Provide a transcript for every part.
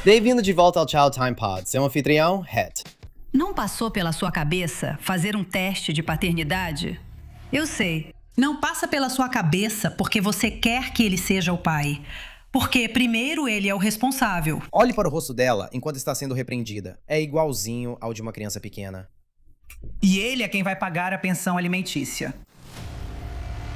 Bem-vindo de volta ao Child Time Pod. Seu anfitrião, Het. Não passou pela sua cabeça fazer um teste de paternidade? Eu sei. Não passa pela sua cabeça porque você quer que ele seja o pai. Porque, primeiro, ele é o responsável. Olhe para o rosto dela enquanto está sendo repreendida. É igualzinho ao de uma criança pequena. E ele é quem vai pagar a pensão alimentícia.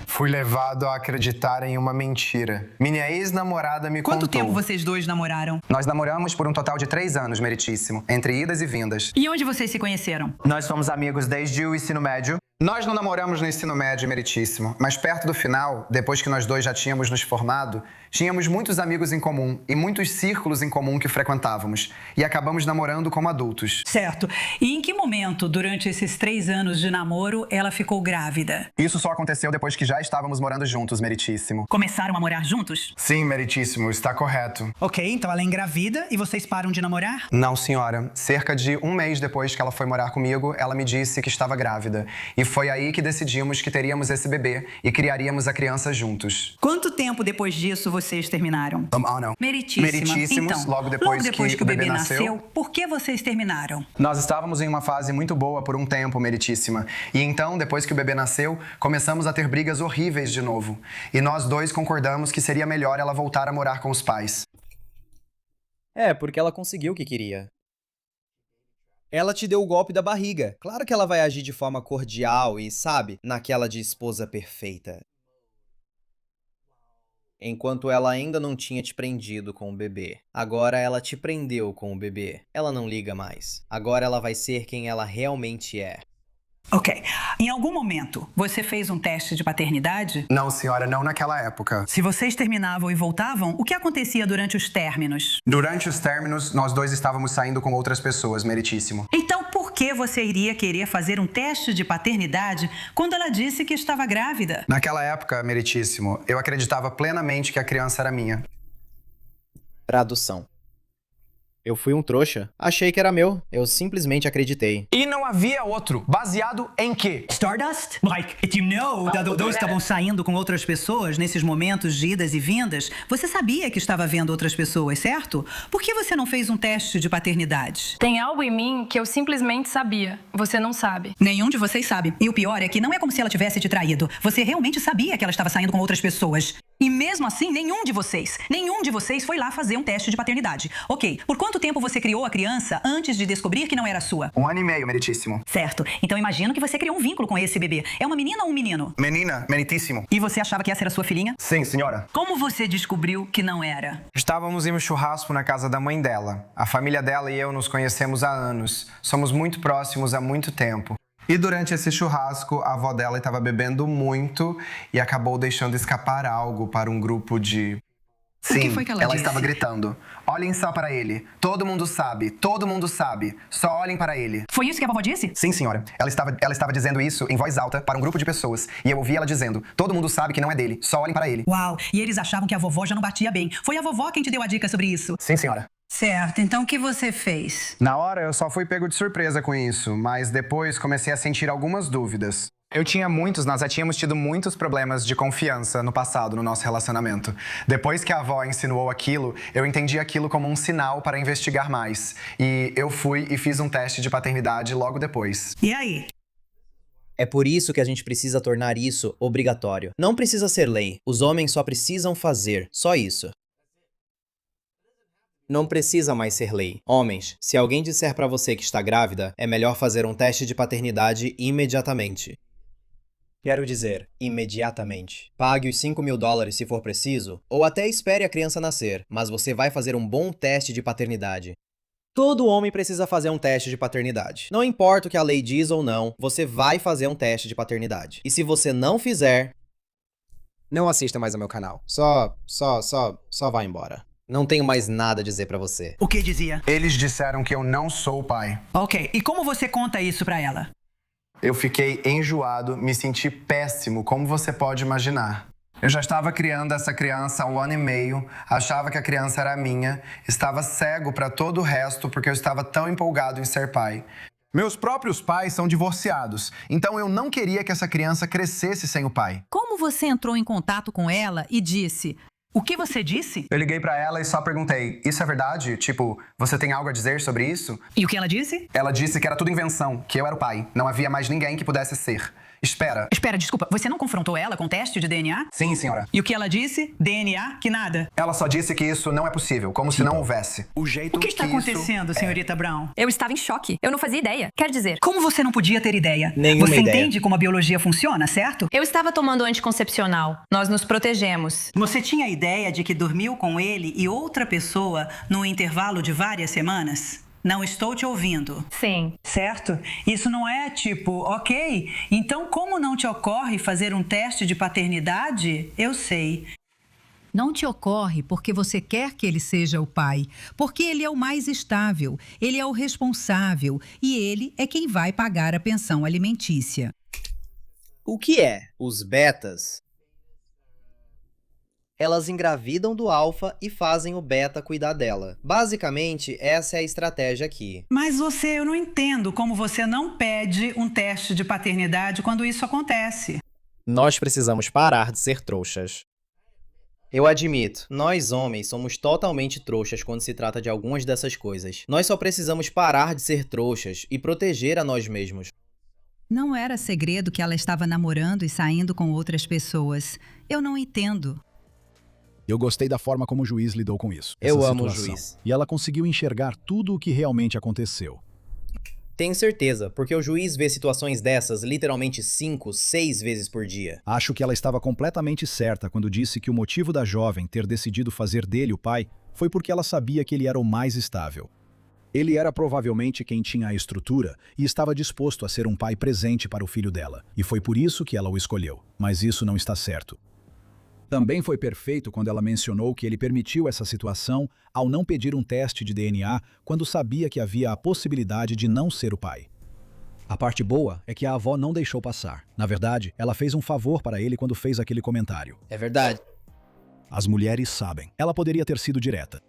Fui levado a acreditar em uma mentira. Minha ex-namorada me Quanto contou. tempo vocês dois namoraram? Nós namoramos por um total de 3 anos, meritíssimo. Entre idas e vindas. E onde vocês se conheceram? Nós somos amigos desde o ensino médio. Nós não namoramos no ensino médio, meritíssimo. Mas perto do final, depois que nós dois já tínhamos nos formado, tínhamos muitos amigos em comum e muitos círculos em comum que frequentávamos. E acabamos namorando como adultos. Certo. E em que momento, durante esses 3 anos de namoro, ela ficou grávida? Isso só aconteceu depois que já estávamos morando juntos, meritíssimo. Começaram a morar juntos? Sim, meritíssimo, está correto. Ok, então ela é engravida e vocês param de namorar? Não, senhora. Cerca de 1 mês depois que ela foi morar comigo, ela me disse que estava grávida. E foi aí que decidimos que teríamos esse bebê e criaríamos a criança juntos. Quanto tempo depois disso vocês terminaram? Não. Meritíssima. Meritíssimos, Então, logo depois que o bebê nasceu. por que vocês terminaram? Nós estávamos em uma fase muito boa por um tempo, meritíssima. E então, depois que o bebê nasceu, começamos a ter brigas horríveis de novo. E nós dois concordamos que seria melhor ela voltar a morar com os pais. É, porque ela conseguiu o que queria. Ela te deu o golpe da barriga. Claro que ela vai agir de forma cordial e, sabe, naquela de esposa perfeita. Enquanto ela ainda não tinha te prendido com o bebê. Agora ela te prendeu com o bebê. Ela não liga mais. Agora ela vai ser quem ela realmente é. Ok. Em algum momento, você fez um teste de paternidade? Não, senhora, não naquela época. Se vocês terminavam e voltavam, o que acontecia durante os términos? Durante os términos, nós dois estávamos saindo com outras pessoas, meritíssimo. Então, por que você iria querer fazer um teste de paternidade quando ela disse que estava grávida? Naquela época, meritíssimo, eu acreditava plenamente que a criança era minha. Tradução. Eu fui um trouxa. Achei que era meu. Eu simplesmente acreditei. E não havia outro. Baseado em quê? Stardust? Like, you know, dois estavam saindo com outras pessoas nesses momentos de idas e vindas. Você sabia que estava vendo outras pessoas, certo? Por que você não fez um teste de paternidade? Tem algo em mim que eu simplesmente sabia. Você não sabe. Nenhum de vocês sabe. E o pior é que não é como se ela tivesse te traído. Você realmente sabia que ela estava saindo com outras pessoas. E mesmo assim, nenhum de vocês foi lá fazer um teste de paternidade. Ok, por quanto tempo você criou a criança antes de descobrir que não era sua? 1 ano e meio, meritíssimo. Certo, então imagino que você criou um vínculo com esse bebê. É uma menina ou um menino? Menina, meritíssimo. E você achava que essa era sua filhinha? Sim, senhora. Como você descobriu que não era? Estávamos em um churrasco na casa da mãe dela. A família dela e eu nos conhecemos há anos. Somos muito próximos há muito tempo. E durante esse churrasco, a avó dela estava bebendo muito e acabou deixando escapar algo para um grupo de... Sim, O que foi que ela disse? estava gritando. Olhem só para ele. Todo mundo sabe, todo mundo sabe. Só olhem para ele. Foi isso que a vovó disse? Sim, senhora. Ela estava dizendo isso em voz alta para um grupo de pessoas. E eu ouvi ela dizendo, todo mundo sabe que não é dele. Só olhem para ele. Uau, e eles achavam que a vovó já não batia bem. Foi a vovó quem te deu a dica sobre isso. Sim, senhora. Certo, então o que você fez? Na hora, eu só fui pego de surpresa com isso, mas depois comecei a sentir algumas dúvidas. Nós já tínhamos tido muitos problemas de confiança no passado, no nosso relacionamento. Depois que a avó insinuou aquilo, eu entendi aquilo como um sinal para investigar mais. E eu fui e fiz um teste de paternidade logo depois. E aí? É por isso que a gente precisa tornar isso obrigatório. Não precisa ser lei. Os homens só precisam fazer. Só isso. Não precisa mais ser lei. Homens, se alguém disser pra você que está grávida, é melhor fazer um teste de paternidade imediatamente. Quero dizer, imediatamente. Pague os $5.000 se for preciso, ou até espere a criança nascer, mas você vai fazer um bom teste de paternidade. Todo homem precisa fazer um teste de paternidade. Não importa o que a lei diz ou não, você vai fazer um teste de paternidade. E se você não fizer... Não assista mais ao meu canal. Só vá embora. Não tenho mais nada a dizer pra você. O que dizia? Eles disseram que eu não sou o pai. Ok, e como você conta isso pra ela? Eu fiquei enjoado, me senti péssimo, como você pode imaginar. Eu já estava criando essa criança há 1 ano e meio, achava que a criança era minha, estava cego para todo o resto porque eu estava tão empolgado em ser pai. Meus próprios pais são divorciados, então eu não queria que essa criança crescesse sem o pai. Como você entrou em contato com ela e disse: O que você disse? Eu liguei pra ela e só perguntei, isso é verdade? Tipo, você tem algo a dizer sobre isso? E o que ela disse? Ela disse que era tudo invenção, que eu era o pai. Não havia mais ninguém que pudesse ser. Espera. Espera, desculpa, você não confrontou ela com o teste de DNA? Sim, senhora. E o que ela disse? DNA? Que nada. Ela só disse que isso não é possível, como se não houvesse. O jeito O que está acontecendo, senhorita Brown? Eu estava em choque. Eu não fazia ideia. Quer dizer, Como você não podia ter ideia? Nenhuma Você ideia. entende como a biologia funciona, certo? eu estava tomando anticoncepcional. Nós nos protegemos. Você tinha a ideia de que dormiu com ele e outra pessoa no intervalo de várias semanas? Não estou te ouvindo. Sim. Certo? Isso não é tipo, ok, então como não te ocorre fazer um teste de paternidade? Eu sei. Não te ocorre porque você quer que ele seja o pai, porque ele é o mais estável, ele é o responsável e ele é quem vai pagar a pensão alimentícia. O que é? Os betas? Elas engravidam do alfa e fazem o beta cuidar dela. Basicamente, essa é a estratégia aqui. Mas eu não entendo como você não pede um teste de paternidade quando isso acontece. Nós precisamos parar de ser trouxas. Eu admito, nós homens somos totalmente trouxas quando se trata de algumas dessas coisas. Nós só precisamos parar de ser trouxas e proteger a nós mesmos. Não era segredo que ela estava namorando e saindo com outras pessoas. Eu não entendo. Eu gostei da forma como o juiz lidou com isso. Eu essa amo o situação. juiz. E ela conseguiu enxergar tudo o que realmente aconteceu. Tenho certeza, porque o juiz vê situações dessas literalmente 5, 6 vezes por dia. Acho que ela estava completamente certa quando disse que o motivo da jovem ter decidido fazer dele o pai foi porque ela sabia que ele era o mais estável. Ele era provavelmente quem tinha a estrutura e estava disposto a ser um pai presente para o filho dela. E foi por isso que ela o escolheu. Mas isso não está certo. Também foi perfeito quando ela mencionou que ele permitiu essa situação ao não pedir um teste de DNA quando sabia que havia a possibilidade de não ser o pai. A parte boa é que a avó não deixou passar. Na verdade, ela fez um favor para ele quando fez aquele comentário. É verdade. As mulheres sabem. Ela poderia ter sido direta.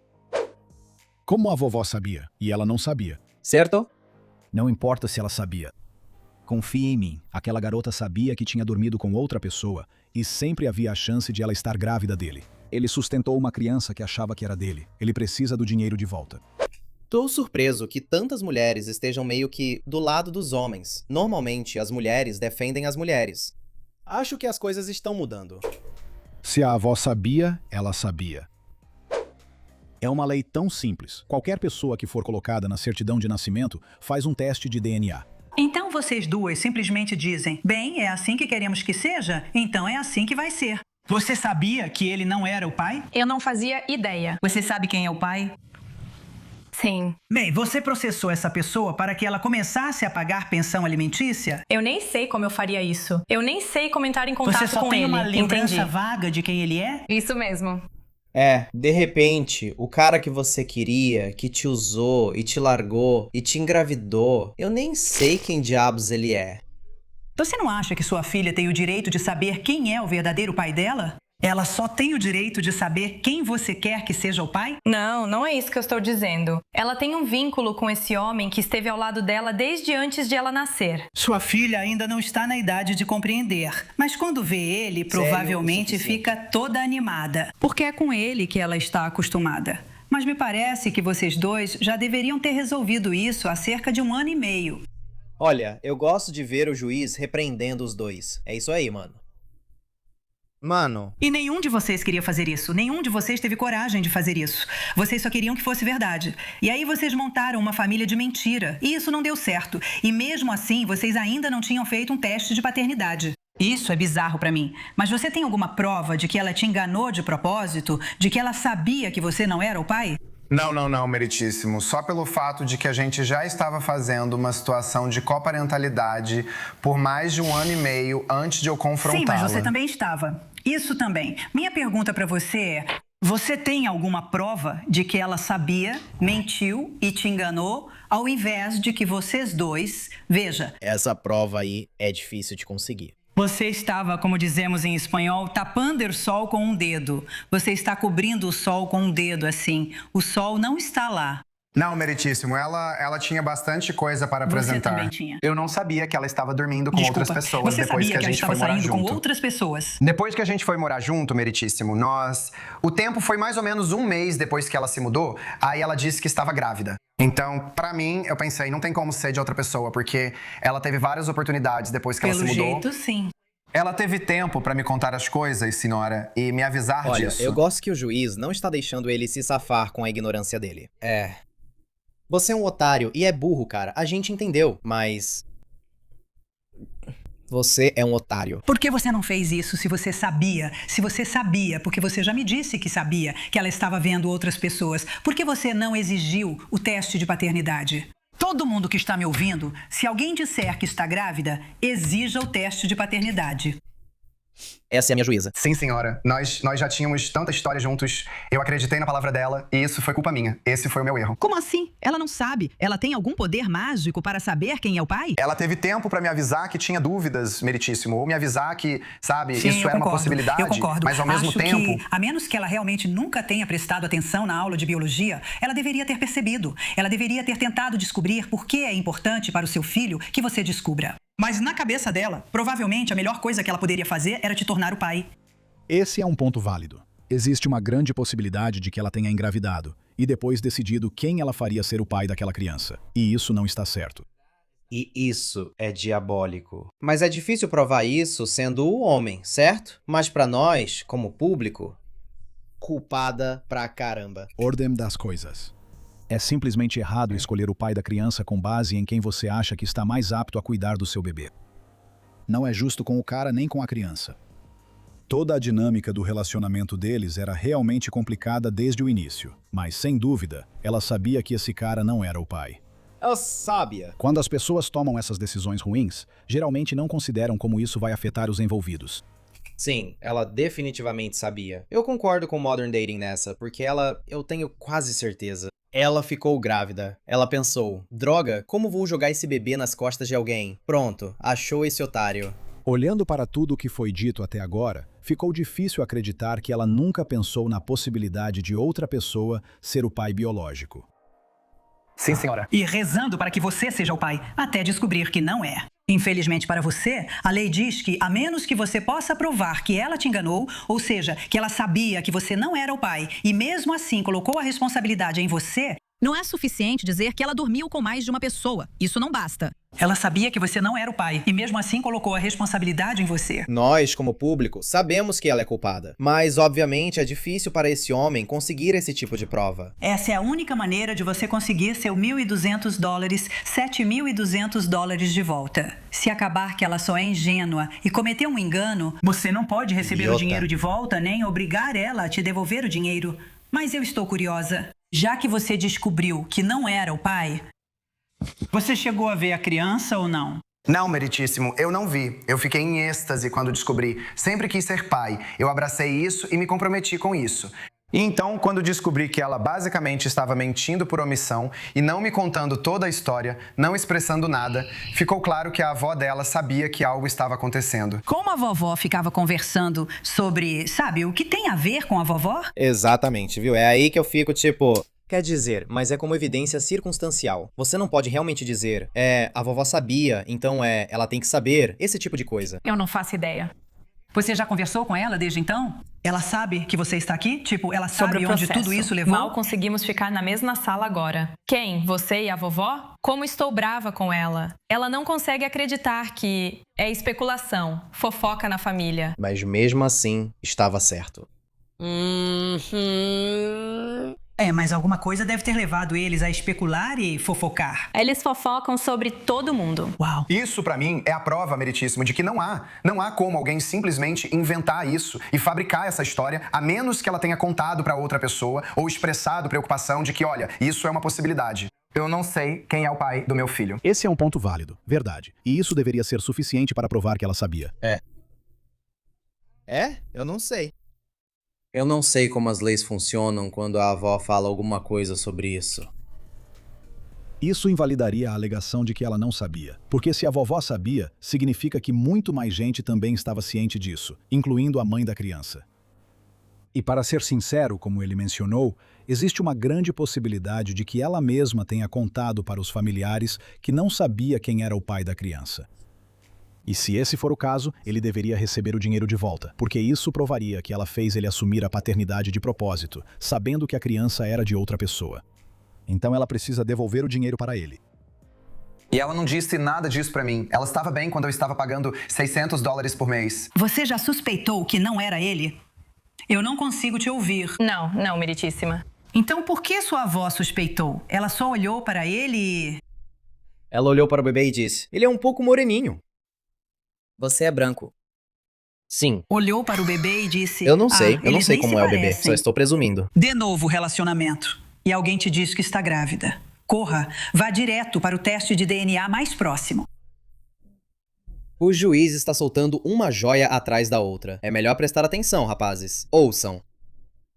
Como a vovó sabia e ela não sabia? Certo? Não importa se ela sabia. Confie em mim. Aquela garota sabia que tinha dormido com outra pessoa e sempre havia a chance de ela estar grávida dele. Ele sustentou uma criança que achava que era dele. Ele precisa do dinheiro de volta. Tô surpreso que tantas mulheres estejam meio que do lado dos homens. Normalmente, as mulheres defendem as mulheres. Acho que as coisas estão mudando. Se a avó sabia, ela sabia. É uma lei tão simples. Qualquer pessoa que for colocada na certidão de nascimento faz um teste de DNA. Então vocês duas simplesmente dizem, bem, é assim que queremos que seja, então é assim que vai ser. Você sabia que ele não era o pai? Eu não fazia ideia. Você sabe quem é o pai? Sim. Bem, você processou essa pessoa para que ela começasse a pagar pensão alimentícia? Eu nem sei como eu faria isso. Eu nem sei como entrar em contato Você só com tem ele. uma lembrança Entendi. vaga de quem ele é? Isso mesmo. De repente, o cara que você queria, que te usou e te largou e te engravidou, eu nem sei quem diabos ele é. Você não acha que sua filha tem o direito de saber quem é o verdadeiro pai dela? Ela só tem o direito de saber quem você quer que seja o pai? Não, não é isso que eu estou dizendo. Ela tem um vínculo com esse homem que esteve ao lado dela desde antes de ela nascer. Sua filha ainda não está na idade de compreender, mas quando vê ele, provavelmente fica toda animada, porque é com ele que ela está acostumada. Mas me parece que vocês dois já deveriam ter resolvido isso há cerca de 1 ano e meio. Olha, eu gosto de ver o juiz repreendendo os dois. É isso aí, mano. E nenhum de vocês queria fazer isso. Nenhum de vocês teve coragem de fazer isso. Vocês só queriam que fosse verdade. E aí vocês montaram uma família de mentira. E isso não deu certo. E mesmo assim, vocês ainda não tinham feito um teste de paternidade. Isso é bizarro pra mim. Mas você tem alguma prova de que ela te enganou de propósito? De que ela sabia que você não era o pai? Não, meritíssimo. Só pelo fato de que a gente já estava fazendo uma situação de coparentalidade por mais de 1 ano e meio antes de eu confrontá-la. Sim, mas você também estava. Isso também. Minha pergunta pra você é: você tem alguma prova de que ela sabia, mentiu e te enganou, ao invés de que vocês dois... Veja. Essa prova aí é difícil de conseguir. Você estava, como dizemos em espanhol, tapando o sol com um dedo. Você está cobrindo o sol com um dedo, assim. O sol não está lá. Não, meritíssimo. Ela tinha bastante coisa para Você apresentar. também tinha. Eu não sabia que ela estava dormindo com Desculpa, outras pessoas você depois sabia que a ela gente foi estava morar saindo com junto. outras pessoas. Depois que a gente foi morar junto, meritíssimo, o tempo foi mais ou menos um mês depois que ela se mudou, aí ela disse que estava grávida. Então, pra mim, eu pensei, não tem como ser de outra pessoa, porque ela teve várias oportunidades depois que ela se mudou. Pelo jeito, sim. Ela teve tempo pra me contar as coisas, senhora, e me avisar Olha, disso. eu gosto que o juiz não está deixando ele se safar com a ignorância dele. Você é um otário e é burro, cara. A gente entendeu, mas... Você é um otário. Por que você não fez isso se você sabia? Se você sabia, porque você já me disse que sabia que ela estava vendo outras pessoas. Por que você não exigiu o teste de paternidade? Todo mundo que está me ouvindo, se alguém disser que está grávida, exija o teste de paternidade. Essa é a minha juíza. Sim, senhora. Nós já tínhamos tanta história juntos. Eu acreditei na palavra dela e isso foi culpa minha. Esse foi o meu erro. Como assim? Ela não sabe? Ela tem algum poder mágico para saber quem é o pai? Ela teve tempo pra me avisar que tinha dúvidas, meritíssimo. Ou me avisar que, sabe, Sim, isso era uma possibilidade. Eu concordo. Mas ao mesmo Acho tempo... que, a menos que ela realmente nunca tenha prestado atenção na aula de biologia, ela deveria ter percebido. Ela deveria ter tentado descobrir por que é importante para o seu filho que você descubra. Mas na cabeça dela, provavelmente a melhor coisa que ela poderia fazer era te tornar o pai. Esse é um ponto válido. Existe uma grande possibilidade de que ela tenha engravidado e depois decidido quem ela faria ser o pai daquela criança. E isso não está certo. E isso é diabólico. Mas é difícil provar isso sendo o homem, certo? Mas pra nós, como público, culpada pra caramba. Ordem das coisas. É simplesmente errado escolher o pai da criança com base em quem você acha que está mais apto a cuidar do seu bebê. Não é justo com o cara nem com a criança. Toda a dinâmica do relacionamento deles era realmente complicada desde o início, mas sem dúvida, ela sabia que esse cara não era o pai. Ela sabia. Quando as pessoas tomam essas decisões ruins, geralmente não consideram como isso vai afetar os envolvidos. Sim, ela definitivamente sabia. Eu concordo com Modern Dating nessa, porque eu tenho quase certeza. Ela ficou grávida. Ela pensou, droga, como vou jogar esse bebê nas costas de alguém? Pronto, achou esse otário. Olhando para tudo o que foi dito até agora, ficou difícil acreditar que ela nunca pensou na possibilidade de outra pessoa ser o pai biológico. Sim, senhora. E rezando para que você seja o pai, até descobrir que não é. Infelizmente para você, a lei diz que, a menos que você possa provar que ela te enganou, ou seja, que ela sabia que você não era o pai e mesmo assim colocou a responsabilidade em você, Não é suficiente dizer que ela dormiu com mais de uma pessoa. Isso não basta. ela sabia que você não era o pai e mesmo assim colocou a responsabilidade em você. Nós, como público, sabemos que ela é culpada. Mas, obviamente, é difícil para esse homem conseguir esse tipo de prova. Essa é a única maneira de você conseguir seu $1.200, $7.200 de volta. Se acabar que ela só é ingênua e cometeu um engano, você não pode receber Idiota. o dinheiro de volta nem obrigar ela a te devolver o dinheiro. Mas eu estou curiosa. Já que você descobriu que não era o pai, você chegou a ver a criança ou não? Não, meritíssimo, eu não vi. Eu fiquei em êxtase quando descobri. Sempre quis ser pai. Eu abracei isso e me comprometi com isso. E então, quando descobri que ela basicamente estava mentindo por omissão e não me contando toda a história, não expressando nada, ficou claro que a avó dela sabia que algo estava acontecendo. Como a vovó ficava conversando sobre, sabe, o que tem a ver com a vovó? Exatamente, viu? É aí que eu fico tipo... Quer dizer, mas é como evidência circunstancial. Você não pode realmente dizer, a vovó sabia, então ela tem que saber, esse tipo de coisa. Eu não faço ideia. Você já conversou com ela desde então? Ela sabe que você está aqui? Tipo, ela Sobre sabe o onde processo. tudo isso levou? Mal conseguimos ficar na mesma sala agora. Quem? Você e a vovó? Como estou brava com ela. Ela não consegue acreditar que é especulação, fofoca na família. Mas mesmo assim, estava certo. Mas alguma coisa deve ter levado eles a especular e fofocar. Eles fofocam sobre todo mundo. Uau. Isso, pra mim, é a prova, meritíssimo, de que não há como alguém simplesmente inventar isso e fabricar essa história, a menos que ela tenha contado pra outra pessoa ou expressado preocupação de que, olha, isso é uma possibilidade. Eu não sei quem é o pai do meu filho. Esse é um ponto válido, verdade. E isso deveria ser suficiente para provar que ela sabia. Eu não sei. Eu não sei como as leis funcionam quando a avó fala alguma coisa sobre isso. Isso invalidaria a alegação de que ela não sabia. Porque se a vovó sabia, significa que muito mais gente também estava ciente disso, incluindo a mãe da criança. E para ser sincero, como ele mencionou, existe uma grande possibilidade de que ela mesma tenha contado para os familiares que não sabia quem era o pai da criança. E se esse for o caso, ele deveria receber o dinheiro de volta, porque isso provaria que ela fez ele assumir a paternidade de propósito, sabendo que a criança era de outra pessoa. Então ela precisa devolver o dinheiro para ele. E ela não disse nada disso pra mim. Ela estava bem quando eu estava pagando $600 por mês. Você já suspeitou que não era ele? Eu não consigo te ouvir. Não, meritíssima. Então por que sua avó suspeitou? Ela só olhou para ele e... Ela olhou para o bebê e disse, ele é um pouco moreninho. Você é branco. Sim. Olhou para o bebê e disse... Eu não sei como é o bebê, parecem. só estou presumindo. De novo relacionamento. E alguém te diz que está grávida. Corra, vá direto para o teste de DNA mais próximo. O juiz está soltando uma joia atrás da outra. É melhor prestar atenção, rapazes. Ouçam.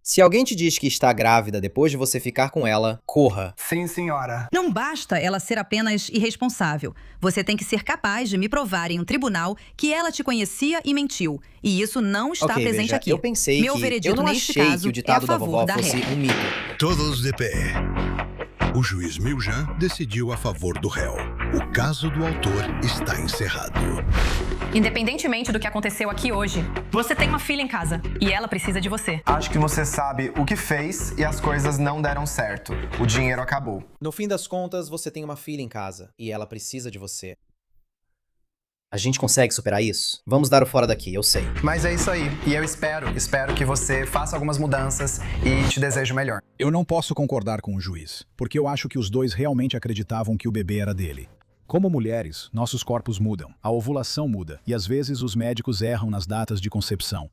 Se alguém te diz que está grávida depois de você ficar com ela, corra. Sim, senhora. Não basta ela ser apenas irresponsável. Você tem que ser capaz de me provar em um tribunal que ela te conhecia e mentiu. E isso não está presente veja, aqui. eu pensei Meu que veredito eu não neste achei caso que o ditado é a da favor vovó da fosse ré. um mito. Todos de pé. O juiz Miljan decidiu a favor do réu. O caso do autor está encerrado. Independentemente do que aconteceu aqui hoje, você tem uma filha em casa e ela precisa de você. Acho que você sabe o que fez e as coisas não deram certo. O dinheiro acabou. No fim das contas, você tem uma filha em casa e ela precisa de você. A gente consegue superar isso? Vamos dar o fora daqui, eu sei. Mas é isso aí. E eu espero que você faça algumas mudanças e te desejo melhor. Eu não posso concordar com o juiz, porque eu acho que os dois realmente acreditavam que o bebê era dele. Como mulheres, nossos corpos mudam, a ovulação muda, e às vezes os médicos erram nas datas de concepção.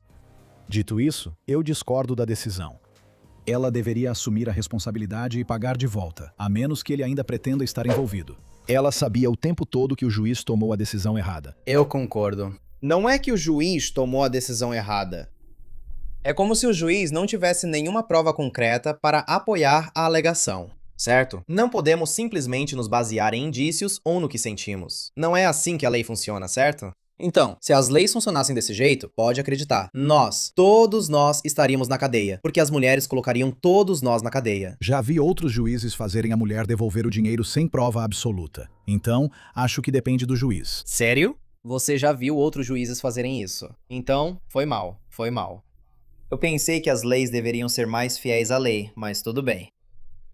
Dito isso, eu discordo da decisão. Ela deveria assumir a responsabilidade e pagar de volta, a menos que ele ainda pretenda estar envolvido. Ela sabia o tempo todo que o juiz tomou a decisão errada. Eu concordo. Não é que o juiz tomou a decisão errada. É como se o juiz não tivesse nenhuma prova concreta para apoiar a alegação, certo? Não podemos simplesmente nos basear em indícios ou no que sentimos. Não é assim que a lei funciona, certo? Então, se as leis funcionassem desse jeito, pode acreditar. Todos nós estaríamos na cadeia, porque as mulheres colocariam todos nós na cadeia. Já vi outros juízes fazerem a mulher devolver o dinheiro sem prova absoluta. Então, acho que depende do juiz. Sério? Você já viu outros juízes fazerem isso. Então, foi mal. Eu pensei que as leis deveriam ser mais fiéis à lei, mas tudo bem.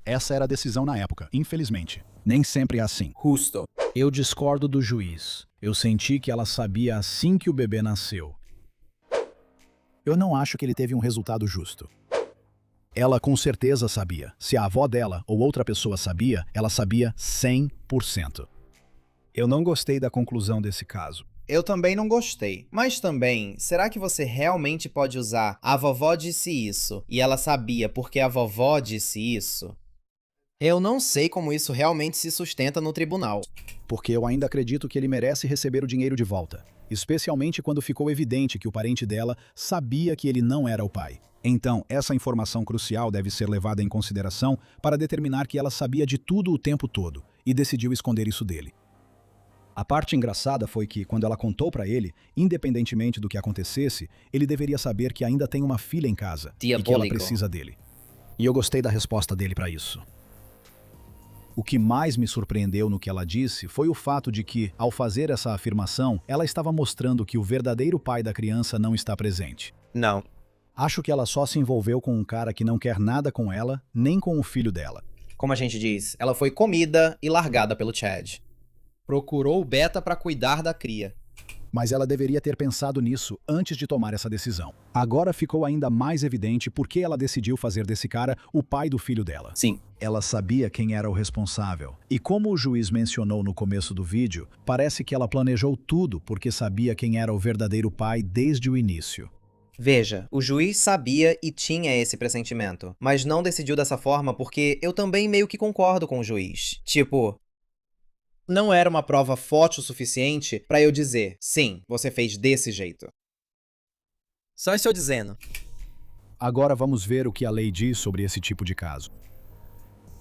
Essa era a decisão na época, infelizmente. Nem sempre é assim. Justo. Eu discordo do juiz. Eu senti que ela sabia assim que o bebê nasceu. Eu não acho que ele teve um resultado justo. Ela com certeza sabia. Se a avó dela ou outra pessoa sabia, ela sabia 100%. Eu não gostei da conclusão desse caso. Eu também não gostei. Mas também, será que você realmente pode usar "a vovó disse isso" e ela sabia porque a vovó disse isso? Eu não sei como isso realmente se sustenta no tribunal. Porque eu ainda acredito que ele merece receber o dinheiro de volta. Especialmente quando ficou evidente que o parente dela sabia que ele não era o pai. Então, essa informação crucial deve ser levada em consideração para determinar que ela sabia de tudo o tempo todo e decidiu esconder isso dele. A parte engraçada foi que, quando ela contou para ele, independentemente do que acontecesse, ele deveria saber que ainda tem uma filha em casa e que ela precisa dele. E eu gostei da resposta dele para isso. O que mais me surpreendeu no que ela disse foi o fato de que, ao fazer essa afirmação, ela estava mostrando que o verdadeiro pai da criança não está presente. Não. Acho que ela só se envolveu com um cara que não quer nada com ela, nem com o filho dela. Como a gente diz, ela foi comida e largada pelo Chad. Procurou o Beta para cuidar da cria. Mas ela deveria ter pensado nisso antes de tomar essa decisão. Agora ficou ainda mais evidente por que ela decidiu fazer desse cara o pai do filho dela. Sim. Ela sabia quem era o responsável. E como o juiz mencionou no começo do vídeo, parece que ela planejou tudo porque sabia quem era o verdadeiro pai desde o início. Veja, o juiz sabia e tinha esse pressentimento, mas não decidiu dessa forma porque eu também meio que concordo com o juiz. Tipo, não era uma prova forte o suficiente pra eu dizer, sim, você fez desse jeito. Só estou dizendo. Agora vamos ver o que a lei diz sobre esse tipo de caso.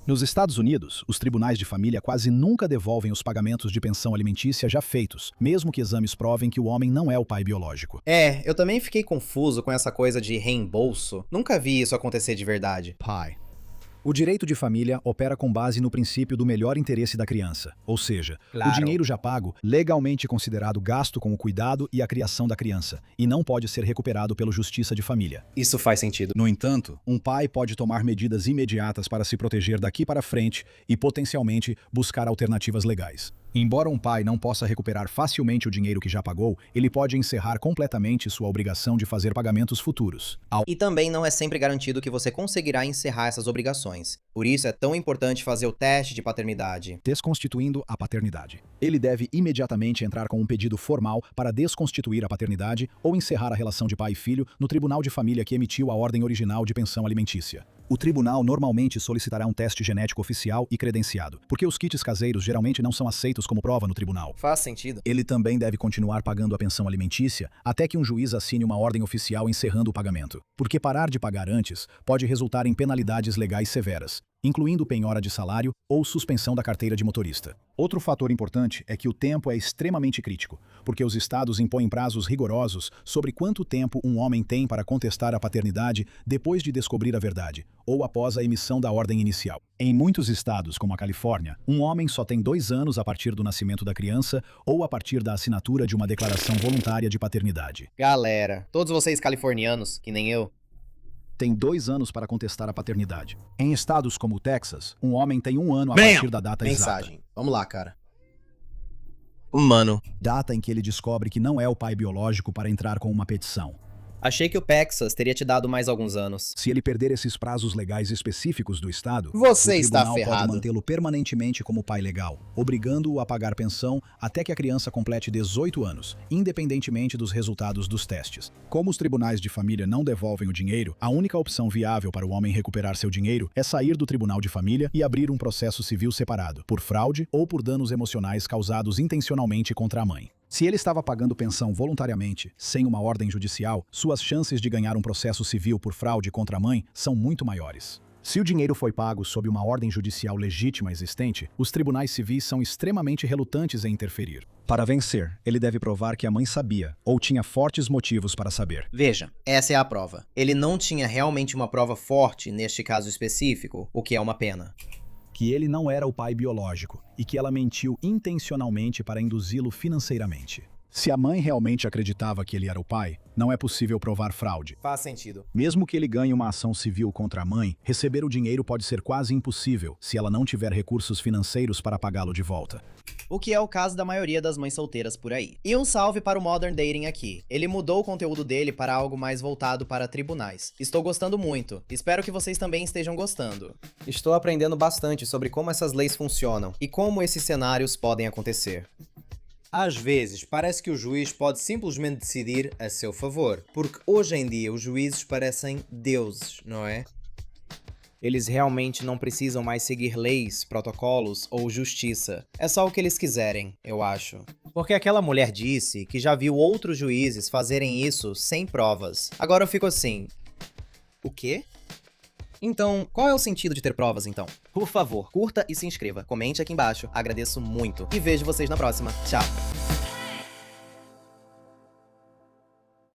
Nos Estados Unidos, os tribunais de família quase nunca devolvem os pagamentos de pensão alimentícia já feitos, mesmo que exames provem que o homem não é o pai biológico. Eu também fiquei confuso com essa coisa de reembolso. Nunca vi isso acontecer de verdade. Pai. O direito de família opera com base no princípio do melhor interesse da criança, ou seja, o dinheiro já pago, legalmente considerado gasto com o cuidado e a criação da criança, e não pode ser recuperado pela justiça de família. Isso faz sentido. No entanto, um pai pode tomar medidas imediatas para se proteger daqui para frente e, potencialmente, buscar alternativas legais. Embora um pai não possa recuperar facilmente o dinheiro que já pagou, ele pode encerrar completamente sua obrigação de fazer pagamentos futuros. E também não é sempre garantido que você conseguirá encerrar essas obrigações. Por isso é tão importante fazer o teste de paternidade. Desconstituindo a paternidade. Ele deve imediatamente entrar com um pedido formal para desconstituir a paternidade ou encerrar a relação de pai e filho no tribunal de família que emitiu a ordem original de pensão alimentícia. O tribunal normalmente solicitará um teste genético oficial e credenciado, porque os kits caseiros geralmente não são aceitos como prova no tribunal. Faz sentido. Ele também deve continuar pagando a pensão alimentícia até que um juiz assine uma ordem oficial encerrando o pagamento, porque parar de pagar antes pode resultar em penalidades legais severas, incluindo penhora de salário ou suspensão da carteira de motorista. Outro fator importante é que o tempo é extremamente crítico, porque os estados impõem prazos rigorosos sobre quanto tempo um homem tem para contestar a paternidade depois de descobrir a verdade, ou após a emissão da ordem inicial. Em muitos estados, como a Califórnia, um homem só tem 2 anos a partir do nascimento da criança ou a partir da assinatura de uma declaração voluntária de paternidade. Galera, todos vocês californianos, que nem eu, tem 2 anos para contestar a paternidade. Em estados como o Texas, um homem tem 1 ano a partir da data exata. Vamos lá, cara. Mano. Data em que ele descobre que não é o pai biológico para entrar com uma petição. Achei que o Texas teria te dado mais alguns anos. Se ele perder esses prazos legais específicos do estado, você o está tribunal ferrado. pode mantê-lo permanentemente como pai legal, obrigando-o a pagar pensão até que a criança complete 18 anos, independentemente dos resultados dos testes. Como os tribunais de família não devolvem o dinheiro, a única opção viável para o homem recuperar seu dinheiro é sair do tribunal de família e abrir um processo civil separado, por fraude ou por danos emocionais causados intencionalmente contra a mãe. Se ele estava pagando pensão voluntariamente, sem uma ordem judicial, suas chances de ganhar um processo civil por fraude contra a mãe são muito maiores. Se o dinheiro foi pago sob uma ordem judicial legítima existente, os tribunais civis são extremamente relutantes em interferir. Para vencer, ele deve provar que a mãe sabia, ou tinha fortes motivos para saber. Veja, essa é a prova. Ele não tinha realmente uma prova forte neste caso específico, o que é uma pena. Que ele não era o pai biológico e que ela mentiu intencionalmente para induzi-lo financeiramente. Se a mãe realmente acreditava que ele era o pai, não é possível provar fraude. Faz sentido. Mesmo que ele ganhe uma ação civil contra a mãe, receber o dinheiro pode ser quase impossível se ela não tiver recursos financeiros para pagá-lo de volta. O que é o caso da maioria das mães solteiras por aí. E um salve para o Modern Dating aqui. Ele mudou o conteúdo dele para algo mais voltado para tribunais. Estou gostando muito. Espero que vocês também estejam gostando. Estou aprendendo bastante sobre como essas leis funcionam e como esses cenários podem acontecer. Às vezes, parece que o juiz pode simplesmente decidir a seu favor, porque hoje em dia os juízes parecem deuses, não é? Eles realmente não precisam mais seguir leis, protocolos ou justiça. É só o que eles quiserem, eu acho. Porque aquela mulher disse que já viu outros juízes fazerem isso sem provas. Agora eu fico assim... O quê? Então, qual é o sentido de ter provas, então? Por favor, curta e se inscreva. Comente aqui embaixo. Agradeço muito. E vejo vocês na próxima. Tchau!